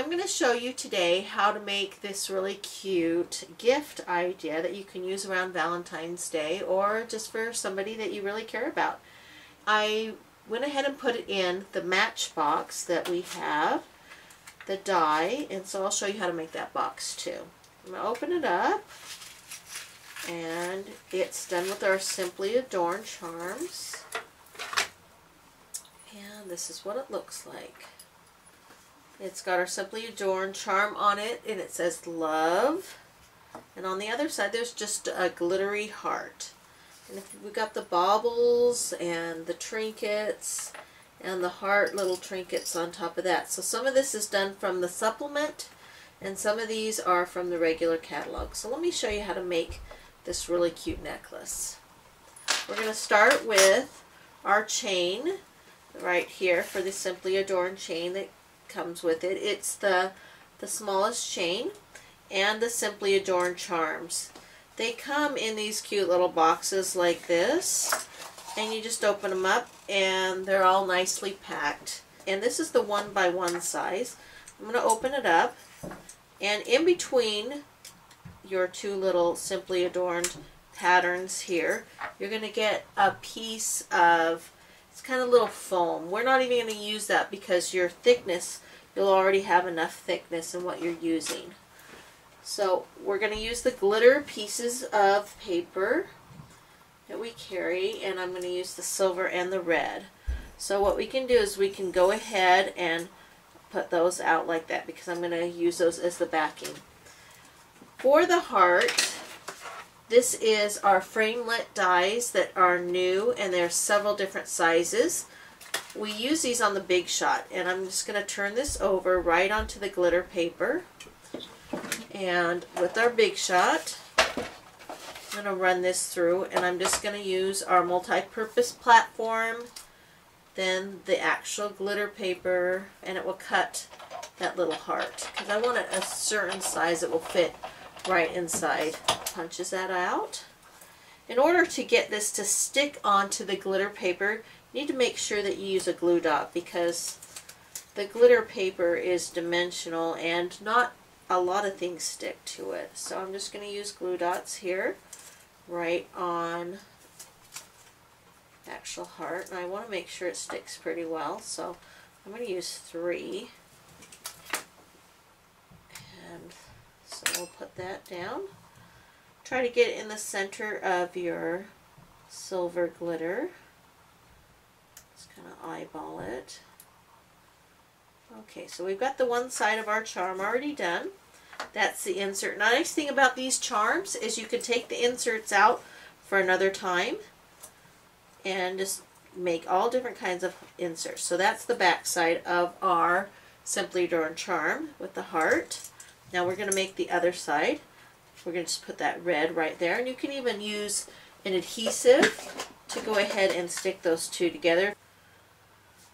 I'm going to show you today how to make this really cute gift idea that you can use around Valentine's Day or just for somebody that you really care about. I went ahead and put it in the matchbox that we have, the die, and so I'll show you how to make that box too. I'm going to open it up, and it's done with our Simply Adorned charms. And this is what it looks like. It's got our Simply Adorned charm on it, and it says love. And on the other side, there's just a glittery heart. And we got the baubles and the trinkets and the heart little trinkets on top of that. So some of this is done from the supplement, and some of these are from the regular catalog. So let me show you how to make this really cute necklace. We're going to start with our chain right here for the Simply Adorned chain that comes with it. It's the smallest chain and the Simply Adorned charms. They come in these cute little boxes like this, and you just open them up and they're all nicely packed. And this is the 1x1 size. I'm going to open it up, and in between your two little Simply Adorned patterns here, you're going to get a piece of, it's kind of little foam. We're not even going to use that because your thickness, you'll already have enough thickness in what you're using. So we're going to use the glitter pieces of paper that we carry, and I'm going to use the silver and the red. So what we can do is we can go ahead and put those out like that because I'm going to use those as the backing. For the heart, this is our framelit dies that are new, and there's several different sizes. We use these on the Big Shot, and I'm just going to turn this over right onto the glitter paper. And with our Big Shot, I'm going to run this through, and I'm just going to use our multi-purpose platform, then the actual glitter paper, and it will cut that little heart because I want it a certain size that will fit right inside. Punches that out. In order to get this to stick onto the glitter paper, you need to make sure that you use a glue dot because the glitter paper is dimensional and not a lot of things stick to it. So I'm just going to use glue dots here right on the actual heart, and I want to make sure it sticks pretty well, so I'm going to use 3. And so we'll put that down. Try to get it in the center of your silver glitter. Just kind of eyeball it. Okay, so we've got the one side of our charm already done. That's the insert. Now, the nice thing about these charms is you can take the inserts out for another time and just make all different kinds of inserts. So that's the back side of our Simply Adorned charm with the heart. Now we're going to make the other side. We're going to just put that red right there, and you can even use an adhesive to go ahead and stick those two together.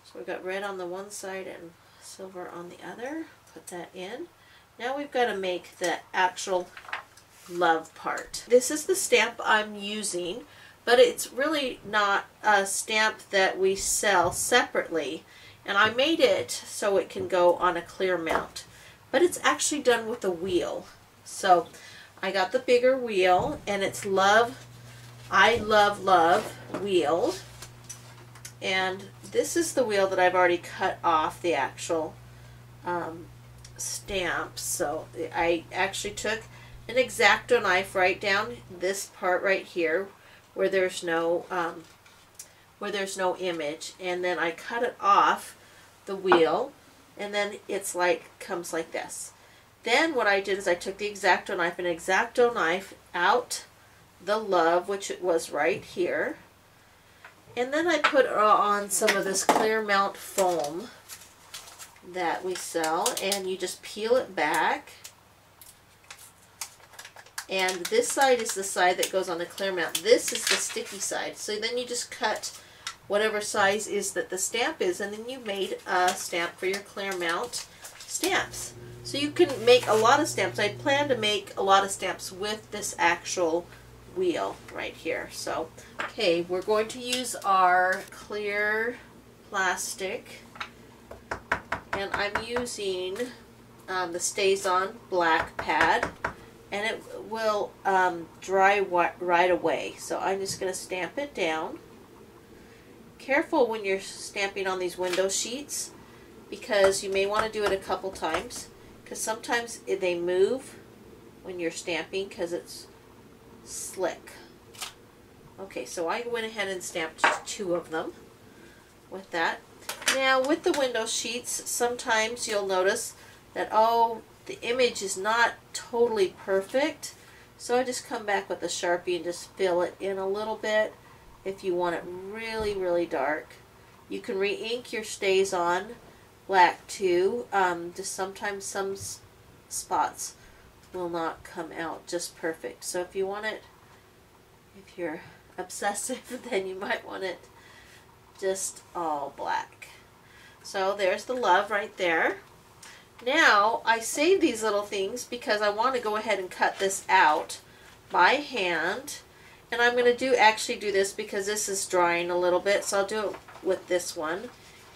So we've got red on the one side and silver on the other. Put that in. Now we've got to make the actual love part. This is the stamp I'm using, but it's really not a stamp that we sell separately, and I made it so it can go on a clear mount, but it's actually done with a wheel. So I got the bigger wheel, and it's Love, I Love Love wheel, and this is the wheel that I've already cut off the actual stamp. So I actually took an X-Acto knife right down this part right here where there's no image, and then I cut it off the wheel, and then it's like comes like this. Then what I did is I took the X-Acto knife and X-Acto knife out the love, which it was right here, and then I put on some of this clear mount foam that we sell, and you just peel it back, and this side is the side that goes on the clear mount. This is the sticky side. So then you just cut whatever size is that the stamp is, and then you made a stamp for your clear mount stamps. So you can make a lot of stamps. I plan to make a lot of stamps with this actual wheel right here. So, okay, we're going to use our clear plastic, and I'm using the Stays On black pad, and it will dry right away. So I'm just going to stamp it down. Careful when you're stamping on these window sheets, because you may want to do it a couple times, because sometimes they move when you're stamping because it's slick. Okay, so I went ahead and stamped 2 of them with that. Now with the window sheets, sometimes you'll notice that, oh, the image is not totally perfect, so I just come back with a Sharpie and just fill it in a little bit. If you want it really, really dark, you can re-ink your Stays On black too. Just sometimes some spots will not come out just perfect. So if you want it, if you're obsessive, then you might want it just all black. So there's the love right there. Now I save these little things because I want to go ahead and cut this out by hand. And I'm going to actually do this because this is drying a little bit, so I'll do it with this one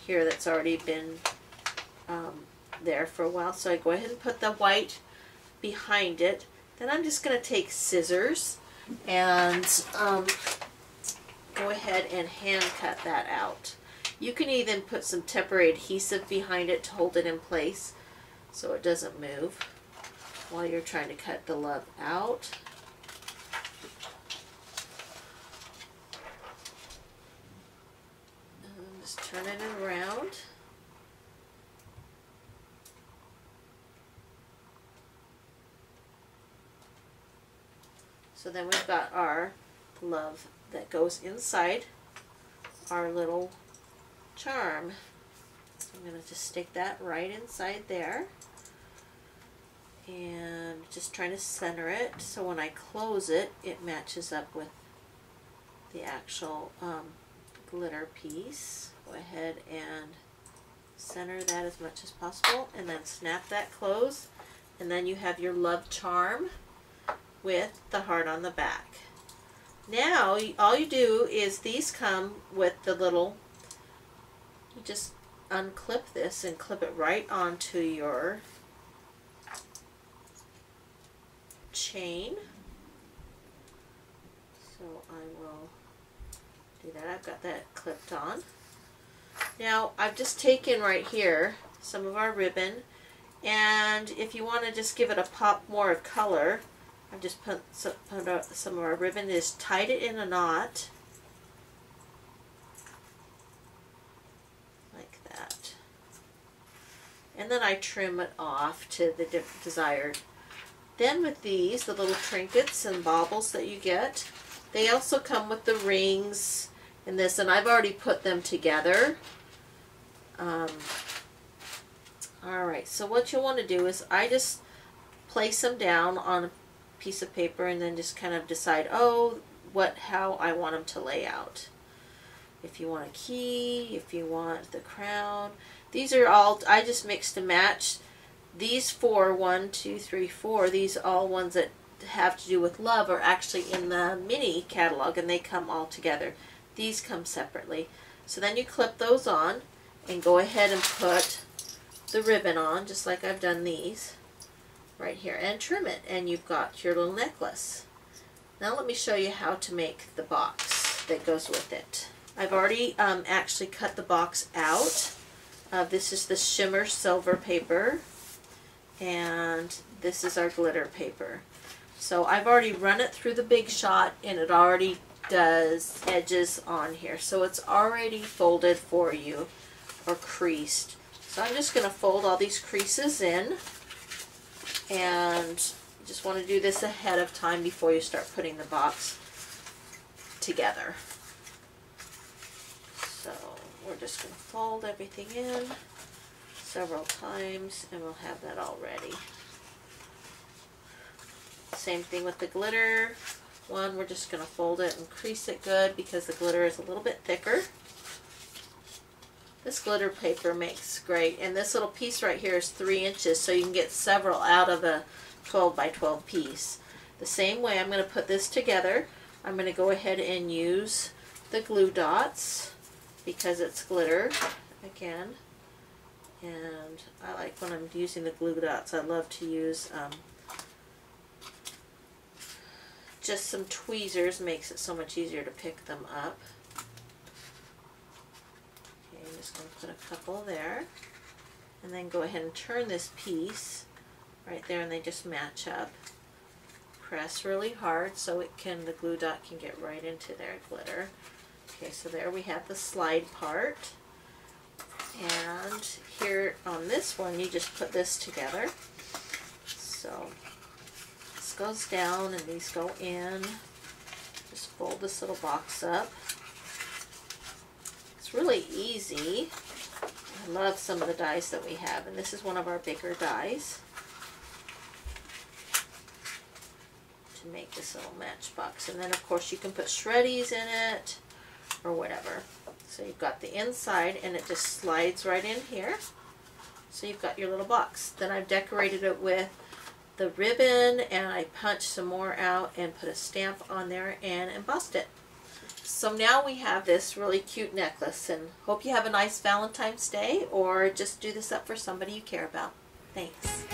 here that's already been there for a while. So I go ahead and put the white behind it. Then I'm just going to take scissors and go ahead and hand cut that out. You can even put some temporary adhesive behind it to hold it in place so it doesn't move while you're trying to cut the love out. Just turn it around. So then we've got our love that goes inside our little charm. So I'm going to just stick that right inside there. And just trying to center it so when I close it, it matches up with the actual glitter piece. Go ahead and center that as much as possible and then snap that closed, and then you have your love charm with the heart on the back. Now all you do is these come with the little, you just unclip this and clip it right onto your chain. So I will do that. I've got that clipped on. Now I've just taken right here some of our ribbon, and if you want to just give it a pop more of color, I've just put some of our ribbon, just tied it in a knot like that, and then I trim it off to the desired. Then with these, the little trinkets and baubles that you get, they also come with the rings and this, and I've already put them together. Alright, so what you'll want to do is I just place them down on a piece of paper and then just kind of decide, oh, how I want them to lay out. If you want a key, if you want the crown. These are all, I just mixed and matched. These 4, 1, 2, 3, 4, these are all ones that have to do with love are actually in the mini catalog, and they come all together. These come separately. So then you clip those on and go ahead and put the ribbon on, just like I've done these right here, and trim it, and you've got your little necklace. Now let me show you how to make the box that goes with it. I've already actually cut the box out. This is the shimmer silver paper, and this is our glitter paper. So I've already run it through the Big Shot, and it already does edges on here. So it's already folded for you, or creased. So I'm just going to fold all these creases in, and you just want to do this ahead of time before you start putting the box together. So we're just going to fold everything in several times, and we'll have that all ready. Same thing with the glitter one. We're just going to fold it and crease it good because the glitter is a little bit thicker. This glitter paper makes great, and this little piece right here is 3 inches, so you can get several out of a 12 by 12 piece. The same way I'm going to put this together. I'm going to go ahead and use the glue dots because it's glitter again, And I like when I'm using the glue dots, I love to use just some tweezers, makes it so much easier to pick them up. Okay, I'm just going to put a couple there. And then go ahead and turn this piece right there, and they just match up. Press really hard so it can, the glue dot can get right into their glitter. Okay, so there we have the slide part. And here on this one, you just put this together. So this goes down and these go in. Just fold this little box up. It's really easy. I love some of the dies that we have, and this is one of our bigger dies to make this little matchbox. And then of course you can put shreddies in it or whatever. So you've got the inside and it just slides right in here. So you've got your little box. Then I've decorated it with the ribbon, and I punched some more out and put a stamp on there and embossed it. So now we have this really cute necklace, and hope you have a nice Valentine's Day, or just do this up for somebody you care about. Thanks.